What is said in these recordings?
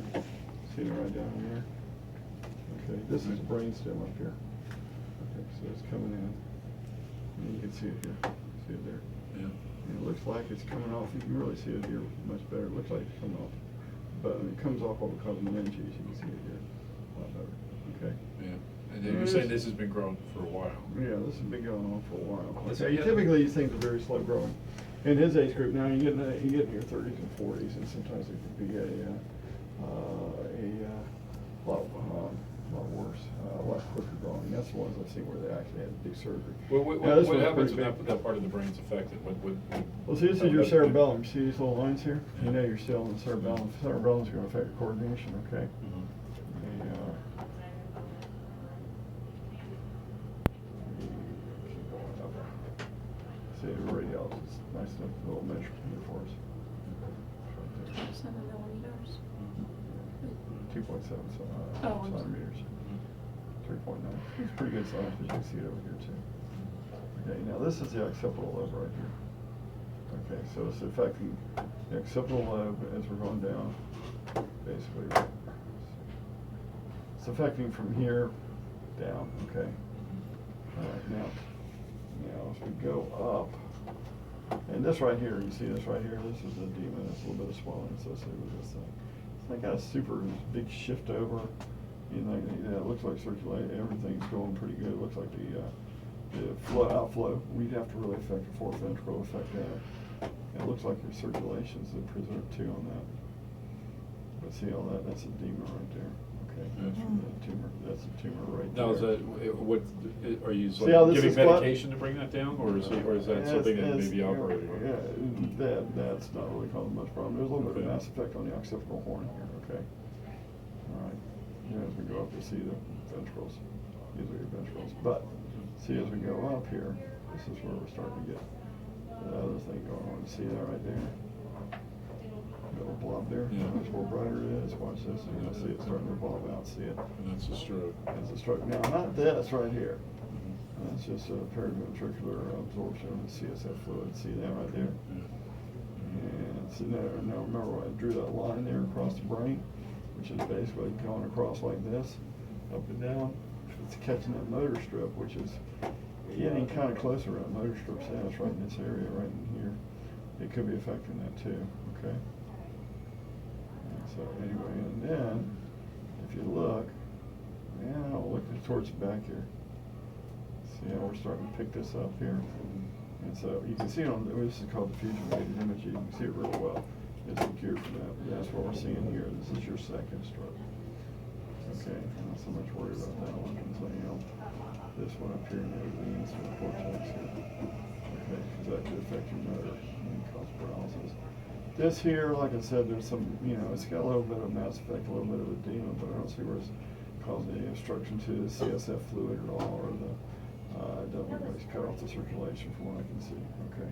Okay, see it right down here. Okay, this is the brainstem up here. Okay, so it's coming in. And you can see it here. See it there? Yeah. And it looks like it's coming off. You can really see it here much better. It looks like it's coming off. But it comes off what we call the meninges. You can see it here a lot better. Okay? Yeah. And then you're saying this has been growing for a while. Yeah, this has been going on for a while. Is Okay, it- typically these things are very slow growing. In his age group now, you get in your 30s and 40s, and sometimes it can be a lot worse, a lot quicker growing. That's the ones I've seen where they actually had to do surgery. What Now, this what one's happens pretty when big. that part of the brain's affected? Well, see, this is your cerebellum. See these little lines here? You know you're still in the cerebellum. Cerebellum's going to affect your coordination, okay? Mhm. Keep going up. See, the radiologist, nice little measurement here for us. Right there. 7 millimeters. 2.7 Oh, I'm sorry. centimeters. 3.9. It's pretty good size, as you can see it over here too. Okay, now this is the occipital lobe right here. Okay, so it's affecting the occipital lobe as we're going down, basically. It's affecting from here down, okay? All right, now as we go up, and this right here, you see this right here, this is edema, there's a little bit of swelling associated with this thing. It's like a super big shift over, you know, it looks like circulate, everything's going pretty good. It looks like the outflow, we'd have to really affect the fourth ventricle, affect that. It looks like your circulation's preserved too on that. But see all that, that's edema right there. Okay, that's from the tumor, that's a tumor right there. Now, is that, what, are you See how this giving is what- medication to bring that down, or is that something that may be operated on? Yeah, that's not really causing much problem. There's a little bit of Okay. mass effect on the occipital horn here, okay? All right, as we go up, we see the ventricles, these are your ventricles. But, see, as we go up here, this is where we're starting to get the other thing going on. See that right there? Little blob there, Yeah. much more brighter it is. Watch this, and you'll see it starting to evolve out, see it? And that's a stroke. It's a stroke. Now, not this right here. Mhm. That's just a periventricular absorption of the CSF fluid. See that right there? Yeah. And so now remember, I drew that line there across the brain, which is basically going across like this, up and down. It's catching that motor strip, which is getting kind of closer to that motor strip status right in this area, right in here. It could be affecting that too, okay? And so anyway, and then, if you look, look towards the back here. See how we're starting to pick this up here? And so you can see on, this is called diffusion weighted imaging, you can see it really well. It's secured for that, but that's what we're seeing here. This is your second stroke. Okay, I'm not so much worried about that one, so, this one up here, maybe the insula cortex here. Okay, because that could affect your motor and cause paralysis. This here, like I said, there's some, it's got a little bit of mass effect, a little bit of edema, but I don't see where it's causing any obstruction to the CSF fluid at all, or it doesn't really cut off the circulation from what I can see, okay?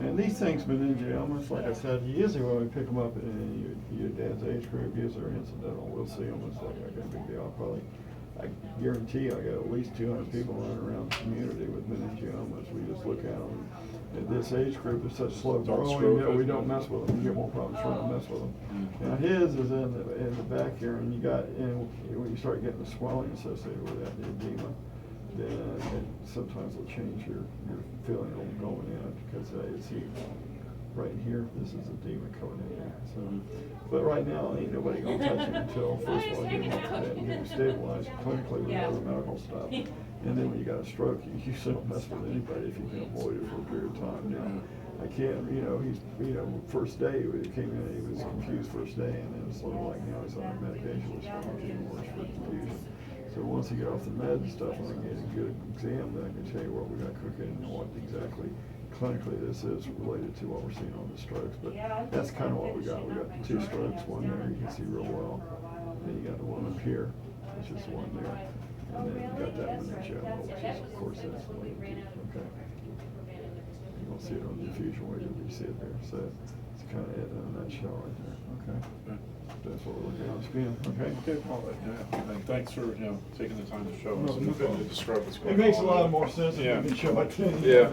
And these things, meningiomas, like I said, usually when we pick them up in your dad's age group, usually are incidental. We'll see them, it's like, okay, big deal. I guarantee I got at least 200 people running around the community with meningiomas. We just look at them. At this age group, it's such slow growing that we don't mess with them. We get more problems trying to mess with them. Now his is in the back here, and when you start getting the swelling associated with that, the edema, then sometimes it'll change your feeling of going in, because see right here, this is edema coming in here. So, but right now, ain't nobody gonna touch it until first of all get him up to that and get him stabilized clinically with other medical stuff. And then when you got a stroke, you usually don't mess with anybody if you can avoid it for a period of time. Now, I can't, he's, first day he came in, he was confused first day, and then it's sort of like now he's on medication, which is getting worse for confusion. So once you get off the meds and stuff, and I get a good exam, then I can tell you what we got cooking and what exactly clinically this is related to what we're seeing on the strokes. But that's kind of what we got. We got the 2 strokes, one there you can see real well. Then you got the one up here, which is the one there. And then you got that meningioma, which is of course that's the one. Okay. You don't see it on the diffusion weight, but you see it there. So it's kind of it in a nutshell right there. Okay. that's what we're looking at, spin, okay? Okay, well, yeah, and thanks for, taking the time to show No, us and no to problem. describe what's going It on. makes a lot more sense if Yeah. you can show it to you. Yeah.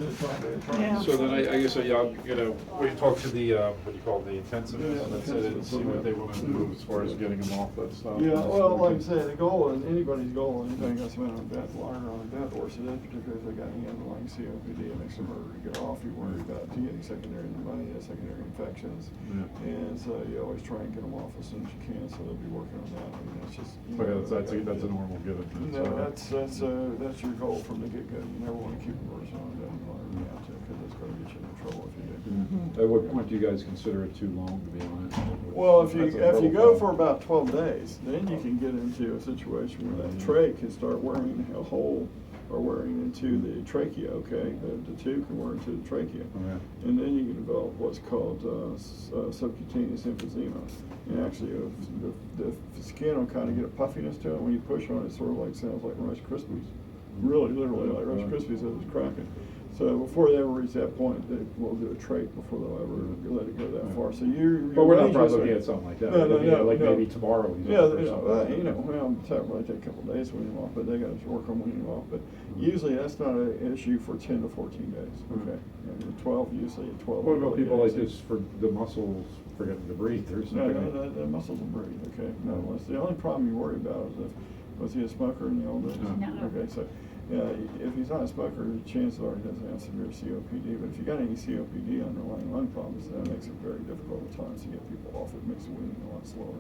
Yeah. So then I guess, we talked to the, what do you call it, the intensivists, Yeah, and that's it, and see what they want to do as far as getting them off that stuff. Yeah, well, like I said, the goal is, anybody's goal, anything that's been on a death, longer on a death horse, and particularly if they got any underlying COPD, it makes them harder to get off. You worry about getting secondary pneumonia, secondary infections. Yeah. And so you always try and get them off as soon as you can, so they'll be working on that. I mean, that's just. Okay, that's a normal given. No, that's your goal from the get-go. You never want to keep a person on a death longer because it's going to get you in trouble if you do. At what point do you guys consider it too long, to be honest? Well, if That's a you double go for problem. about 12 days, then you can get into a situation where that trach can start wearing a hole or wearing into the trachea, okay? The tube can wear into the trachea. Okay. And then you can develop what's called subcutaneous emphysema. And actually, the skin will kind of get a puffiness to it. When you push on it, it sort of like sounds like Rice Krispies. Really, literally like Rice Krispies as it's cracking. So before they ever reach that point, they will do a trach before they'll ever let it go that far. So But we're not probably looking at something like that. No, We're no, looking at no, like no. maybe tomorrow. he's Yeah, off or you something. know, well, it might take a couple of days to wean him off, but they got to work on weaning him off. But usually that's not an issue for 10 to 14 days, okay? And 12, usually 12. What about people like days. this for the muscles forgetting to breathe? There's No, nothing. the muscles will breathe, okay? No, that's the only problem you worry about is was he a smoker in the old days? No. No. Okay, so, if he's not a smoker, chances are he doesn't have severe COPD. But if you got any COPD underlying lung problems, that makes it very difficult at times to get people off. It makes the weaning a lot slower.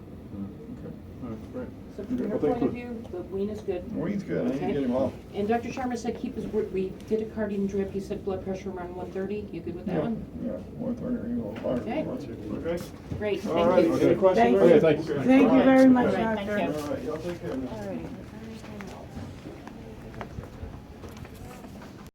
Okay. All right, great. So from your Well, thank point of you. view, the wean is good. Wean's good. I need to Okay. get him off. And Dr. Sharma said keep his, we did a cardian drip, he said blood pressure around 130, you good with that one? Yeah, 130 or even higher if Okay. you want to. Okay? Great, All right. thank you. Any questions? Thank you. Okay, thanks. Okay. Thank you All right. very much, Okay. All right, thank Doctor. you. All right, y'all take care now. All right.